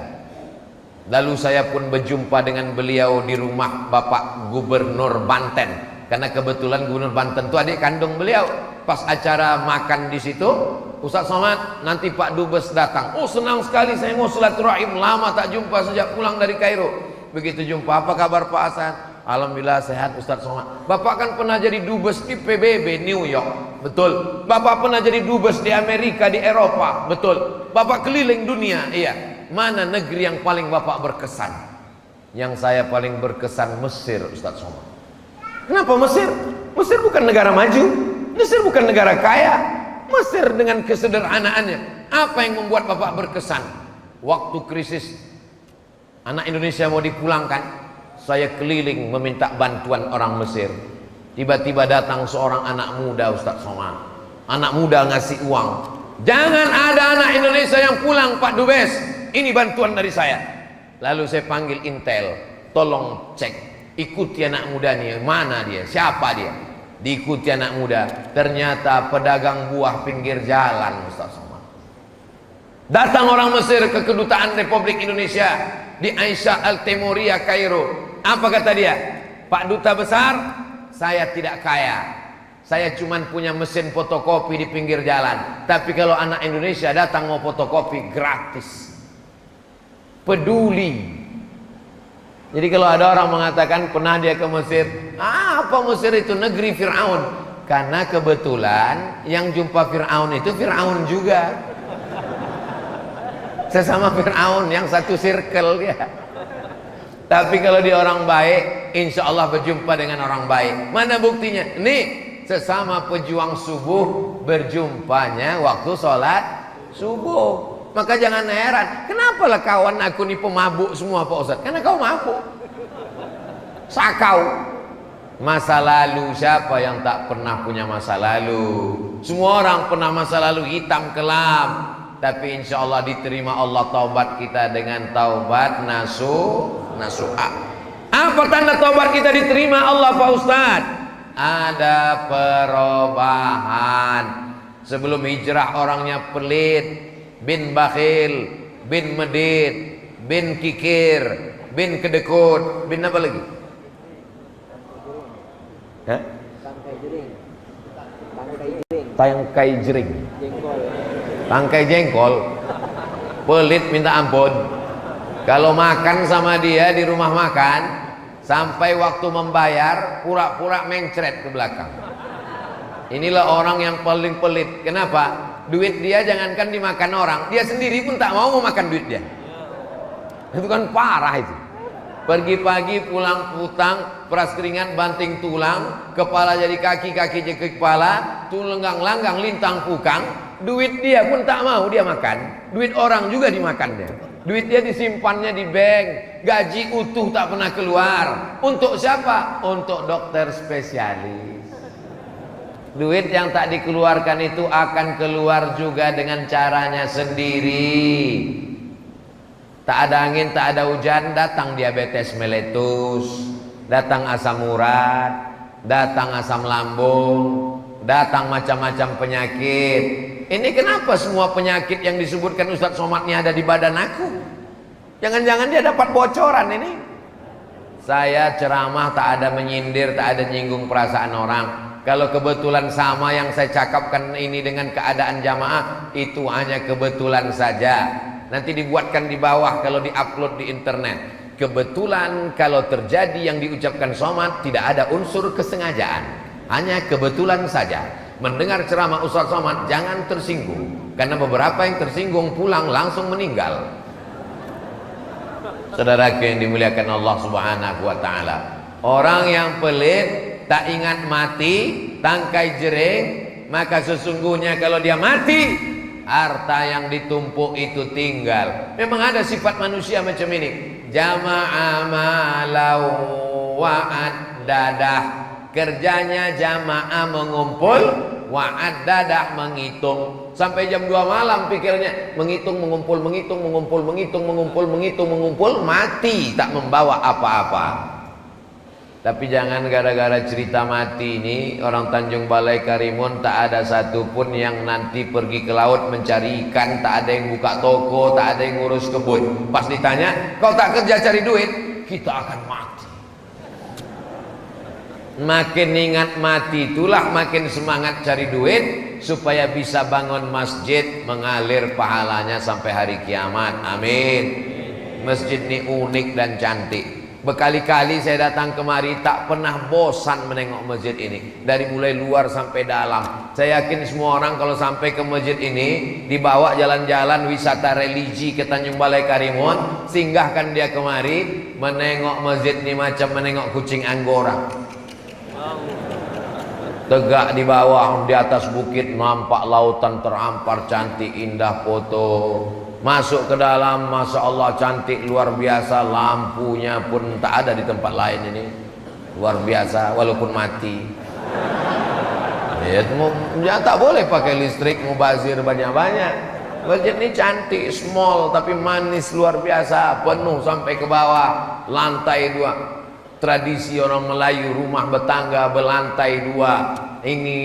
Lalu saya pun berjumpa dengan beliau di rumah Bapak Gubernur Banten, karena kebetulan Gubernur Banten itu adik kandung beliau. Pas acara makan di situ, Ustaz Somad, nanti Pak Dubes datang. Oh senang sekali, saya mau silaturahim, lama tak jumpa sejak pulang dari Kairo. Begitu jumpa, apa kabar Pak Hasan? Alhamdulillah sehat Ustaz Somad. Bapak kan pernah jadi dubes di PBB New York. Betul. Bapak pernah jadi dubes di Amerika, di Eropa. Betul. Bapak keliling dunia. Iya. Mana negeri yang paling Bapak berkesan? Yang saya paling berkesan Mesir, Ustaz Somad. Kenapa Mesir? Mesir bukan negara maju, Mesir bukan negara kaya. Mesir dengan kesederhanaannya. Apa yang membuat Bapak berkesan? Waktu krisis anak Indonesia mau dipulangkan, saya keliling meminta bantuan orang Mesir. Tiba-tiba datang seorang anak muda, Ustaz Somad. Anak muda ngasih uang. Jangan ada anak Indonesia yang pulang Pak Dubes. Ini bantuan dari saya. Lalu saya panggil Intel, tolong cek, ikuti anak muda nih, mana dia, siapa dia. Diikuti anak muda, ternyata pedagang buah pinggir jalan, Ustaz Somad. Datang orang Mesir ke kedutaan Republik Indonesia di Aisyah Al-Temuria Kairo. Apa kata dia? Pak Duta Besar, saya tidak kaya, saya cuma punya mesin fotokopi di pinggir jalan. Tapi kalau anak Indonesia datang mau fotokopi, gratis. Peduli. Jadi kalau ada orang mengatakan pernah dia ke Mesir, apa Mesir itu? Negeri Fir'aun. Karena kebetulan yang jumpa Fir'aun itu Fir'aun juga. Sesama Fir'aun, yang satu circle dia. Tapi kalau dia orang baik, insya Allah berjumpa dengan orang baik. Mana buktinya? Nih, sesama pejuang subuh berjumpanya waktu sholat subuh. Maka jangan heran, kenapalah kawan aku nih pemabuk semua Pak Ustaz? Karena kau mabuk. Sakau. Masa lalu, siapa yang tak pernah punya masa lalu? Semua orang pernah masa lalu hitam kelam. tapi insya Allah diterima Allah taubat kita dengan taubat nasuha. Apa tanda taubat kita diterima Allah Pak Ustadz? Ada perubahan. Sebelum hijrah orangnya pelit, bin bakhil, bin medit, bin kikir, bin kedekut, bin apa lagi? Hah? Tangkai jering, tangkai jengkol, pelit minta ampun. Kalau makan sama dia di rumah makan, sampai waktu membayar pura-pura mencret ke belakang. Inilah orang yang paling pelit. Kenapa? Duit dia jangankan dimakan orang, dia sendiri pun tak mau memakan duit dia. Itu kan parah itu. Pergi pagi pulang putang, peras keringat banting tulang, kepala jadi kaki, kaki jadi kepala, tulenggang-langgang lintang pukang, duit dia pun tak mau dia makan, duit orang juga dimakannya. Duit dia disimpannya di bank, gaji utuh tak pernah keluar. Untuk siapa? Untuk dokter spesialis. Duit yang tak dikeluarkan itu akan keluar juga dengan caranya sendiri. Tak ada angin, tak ada hujan, datang diabetes meletus, datang asam urat, datang asam lambung, datang macam-macam penyakit. Ini kenapa semua penyakit yang disebutkan Ustadz Somad ini ada di badan aku? Jangan-jangan dia dapat bocoran ini. Saya ceramah tak ada menyindir, tak ada nyinggung perasaan orang. Kalau kebetulan sama yang saya cakapkan ini dengan keadaan jamaah, itu hanya kebetulan saja. Nanti dibuatkan di bawah kalau diupload di internet. Kebetulan kalau terjadi yang diucapkan Somad tidak ada unsur kesengajaan, hanya kebetulan saja. Mendengar ceramah Ustadz Somad jangan tersinggung, karena beberapa yang tersinggung pulang langsung meninggal. Saudaraku yang dimuliakan Allah Subhanahu wa taala, orang yang pelit, tak ingat mati, tangkai jering, maka sesungguhnya kalau dia mati, harta yang ditumpuk itu tinggal. Memang ada sifat manusia macam ini. Jama'a malau wa'addadah. Kerjanya jamaah mengumpul, wa'addadah menghitung. Sampai jam 2 malam pikirnya menghitung, mengumpul, menghitung, mengumpul, menghitung, mengumpul, menghitung, mengumpul, mati tak membawa apa-apa. Tapi jangan gara-gara cerita mati ini orang Tanjung Balai Karimun tak ada satupun yang nanti pergi ke laut mencari ikan, tak ada yang buka toko, tak ada yang ngurus kebun. Pas ditanya, kau tak kerja cari duit? Kita akan mati. Makin ingat mati itulah makin semangat cari duit supaya bisa bangun masjid mengalir pahalanya sampai hari kiamat. Amin. Masjid ini unik dan cantik. Berkali-kali saya datang kemari tak pernah bosan menengok masjid ini, dari mulai luar sampai dalam. Saya yakin semua orang kalau sampai ke masjid ini dibawa jalan-jalan wisata religi ke Tanjung Balai Karimun, singgahkan dia kemari, menengok masjid ini macam menengok kucing Anggora. Tegak di bawah, di atas bukit nampak lautan terampar cantik indah foto. Masuk ke dalam, Masya Allah cantik luar biasa, lampunya pun tak ada di tempat lain ini, luar biasa walaupun mati. Ya tak boleh pakai listrik, mubazir banyak-banyak. Masjid ini cantik, small tapi manis luar biasa, penuh sampai ke bawah, lantai 2. Tradisi orang Melayu, rumah bertangga berlantai 2. Ini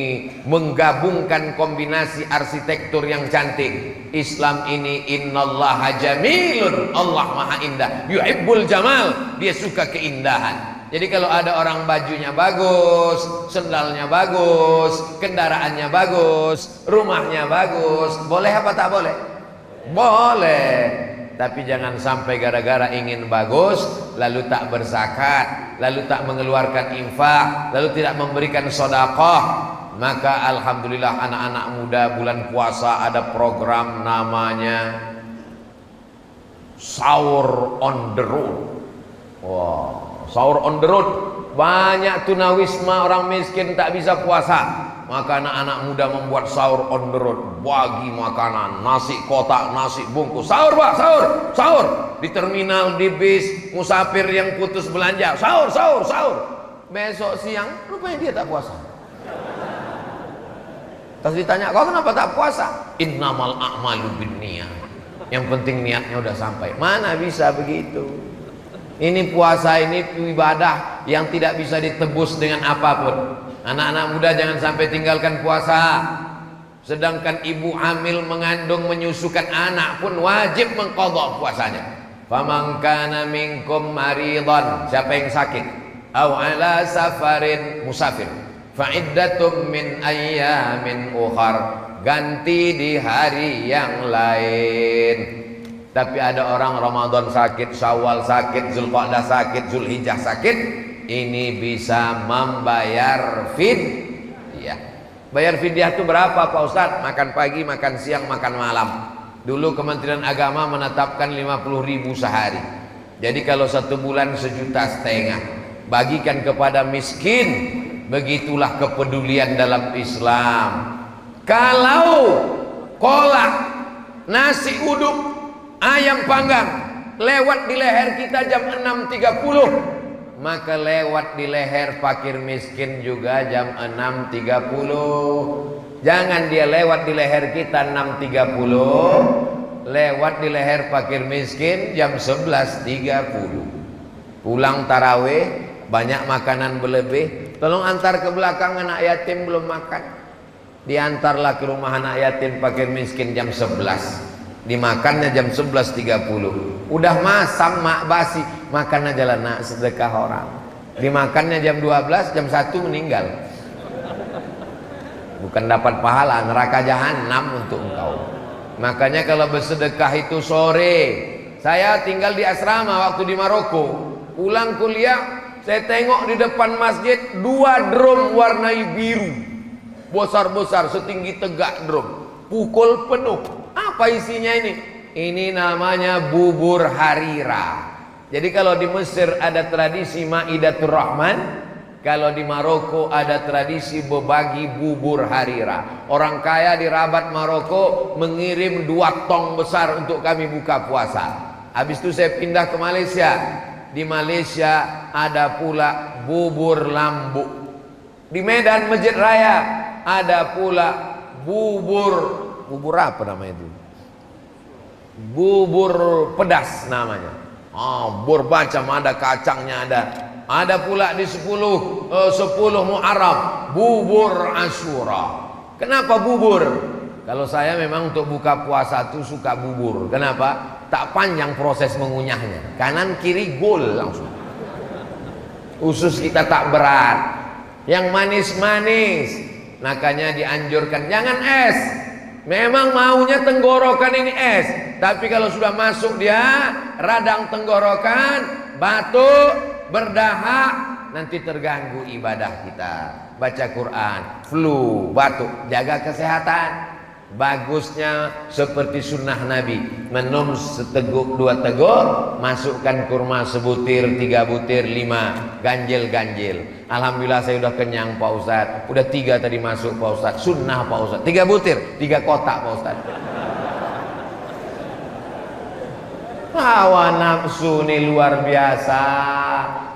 menggabungkan kombinasi arsitektur yang cantik. Islam ini innallaha jamilun, Allah maha indah, yuhibbul jamal, dia suka keindahan. Jadi kalau ada orang bajunya bagus, sendalnya bagus, kendaraannya bagus, rumahnya bagus, boleh apa tak boleh? Boleh. Tapi jangan sampai gara-gara ingin bagus lalu tak berzakat, lalu tak mengeluarkan infak, lalu tidak memberikan sedekah. Maka alhamdulillah anak-anak muda bulan puasa ada program namanya Sahur on the Road. Wow, Sahur on the Road. Banyak tunawisma orang miskin tak bisa puasa, maka anak-anak muda membuat sahur on the road, bagi makanan, nasi kotak, nasi bungkus, sahur pak, sahur, sahur di terminal, di bis, musafir yang putus belanja, sahur, sahur, sahur. Besok siang rupanya dia tak puasa. Terus ditanya, kau kenapa tak puasa? Innamal a'malu binniyah. Yang penting niatnya udah sampai. Mana bisa begitu? Ini puasa, ini ibadah yang tidak bisa ditebus dengan apapun. Anak-anak muda jangan sampai tinggalkan puasa. Sedangkan ibu hamil, mengandung, menyusukan anak pun wajib mengqadha puasanya. Faman kana minkum maridan, siapa yang sakit, au ala safarin, musafir, fa iddatum min ayyamin ukhar, ganti di hari yang lain. Tapi ada orang Ramadan sakit, Syawal sakit, Zulqa'dah sakit, Zulhijjah sakit, ini bisa membayar fidyah. Bayar fidyah itu berapa Pak Ustadz? Makan pagi, makan siang, makan malam. Dulu Kementerian Agama menetapkan 50.000 sehari. Jadi kalau 1 bulan 1,5 juta, bagikan kepada miskin. Begitulah kepedulian dalam Islam. Kalau kolak, nasi uduk, ayam panggang lewat di leher kita jam 6.30, maka lewat di leher fakir miskin juga jam 6.30. Jangan dia lewat di leher kita 6.30, lewat di leher fakir miskin jam 11.30. Pulang tarawih, banyak makanan berlebih, tolong antar ke belakang, anak yatim belum makan. Diantarlah ke rumah anak yatim fakir miskin jam 11, dimakannya jam 11.30. Udah masam mak basi, makan aja lah nak, sedekah orang. Dimakannya jam 12, jam 1 meninggal. Bukan dapat pahala, neraka jahanam untuk engkau. Makanya kalau bersedekah itu sore. Saya tinggal di asrama waktu di Maroko. Pulang kuliah, saya tengok di depan masjid 2 drum warna biru, besar-besar setinggi tegak drum, pukul penuh. Apa isinya ini? Ini namanya bubur harira. Jadi kalau di Mesir ada tradisi Maidatur Rahman, kalau di Maroko ada tradisi berbagi bubur harira. Orang kaya di Rabat Maroko mengirim 2 tong besar untuk kami buka puasa. Habis itu saya pindah ke Malaysia. Di Malaysia ada pula bubur lambu. Di Medan Masjid Raya ada pula bubur apa namanya itu? Bubur pedas namanya. Bubur macam ada kacangnya ada. Ada pula di 10 Muharram bubur Asyura. Kenapa bubur? Kalau saya memang untuk buka puasa tuh suka bubur. Kenapa? Tak panjang proses mengunyahnya. Kanan kiri gol langsung. Usus kita tak berat. Yang manis-manis. Makanya dianjurkan jangan es. Memang maunya tenggorokan ini es. Tapi kalau sudah masuk dia radang tenggorokan, batuk, berdahak, nanti terganggu ibadah kita. Baca Quran, flu, batuk, jaga kesehatan. Bagusnya seperti sunnah Nabi, minum seteguk 2 teguk, masukkan kurma sebutir, 3 butir, 5, ganjil-ganjil. Alhamdulillah saya udah kenyang Pak Ustadz. Udah 3 tadi masuk Pak Ustadz. Sunnah Pak Ustadz, 3 butir, 3 kotak Pak Ustadz. Hawa nafsu ini luar biasa.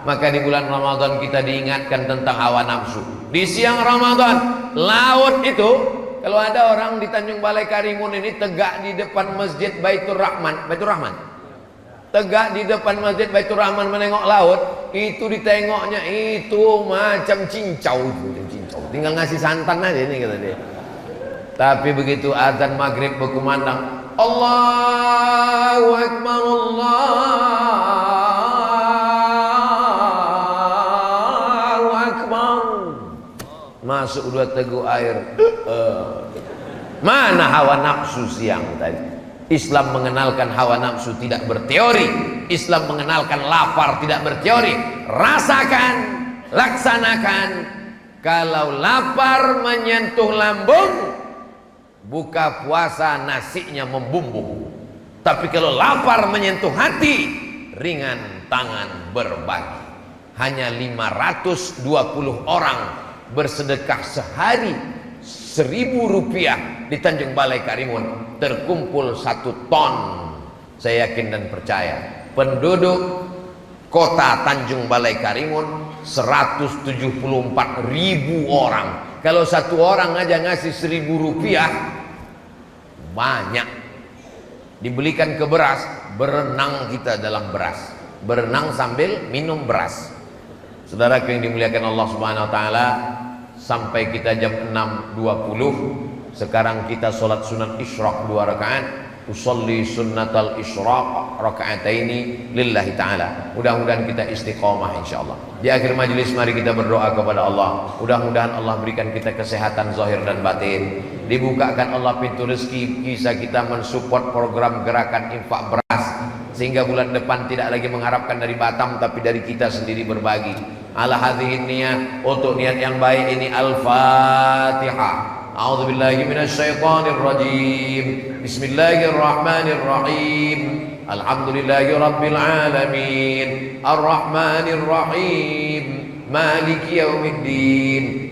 Maka di bulan Ramadan kita diingatkan tentang hawa nafsu. Di siang Ramadan, laut itu, kalau ada orang di Tanjung Balai Karimun ini tegak di depan Masjid Baitur Rahman, tegak di depan Masjid Baitur Rahman menengok laut, itu ditengoknya itu macam cincau, tinggal ngasih santan aja ini kata dia. Tapi begitu azan maghrib berkumandang, Allahu Akbar, Allahu Akbar, masuk 2 teguk air. Mana hawa nafsu siang tadi? Islam mengenalkan hawa nafsu tidak berteori. Islam mengenalkan lapar tidak berteori. Rasakan, laksanakan. Kalau lapar menyentuh lambung, buka puasa nasinya membumbung. Tapi kalau lapar menyentuh hati, ringan tangan berbagi. Hanya 520 orang bersedekah sehari 1.000 rupiah di Tanjung Balai Karimun, terkumpul 1 ton. Saya yakin dan percaya penduduk kota Tanjung Balai Karimun 174.000 orang. Kalau satu orang aja ngasih 1.000 rupiah, banyak. Dibelikan ke beras, berenang kita dalam beras. Berenang sambil minum beras. Saudara yang dimuliakan Allah Subhanahu wa taala, sampai kita jam 6.20. Sekarang kita sholat sunat isyraq 2 rakaat. Usolli sunnatal isyraq raka'ataini lillahi ta'ala. Mudah-mudahan kita istiqomah insyaallah. Di akhir majlis mari kita berdoa kepada Allah. Mudah-mudahan Allah berikan kita kesehatan zahir dan batin. Dibukakan Allah pintu rezeki, bisa kita mensupport program gerakan infak beras, sehingga bulan depan tidak lagi mengharapkan dari Batam tapi dari kita sendiri berbagi. Ala hadhihi niyah, untuk niat yang baik ini. Al-Fatihah. A'udzu billahi minasyaitonir rajim. Bismillahirrahmanirrahim. Alhamdulillahi rabbil alamin. Arrahmanir rahim. Maliki yaumiddin.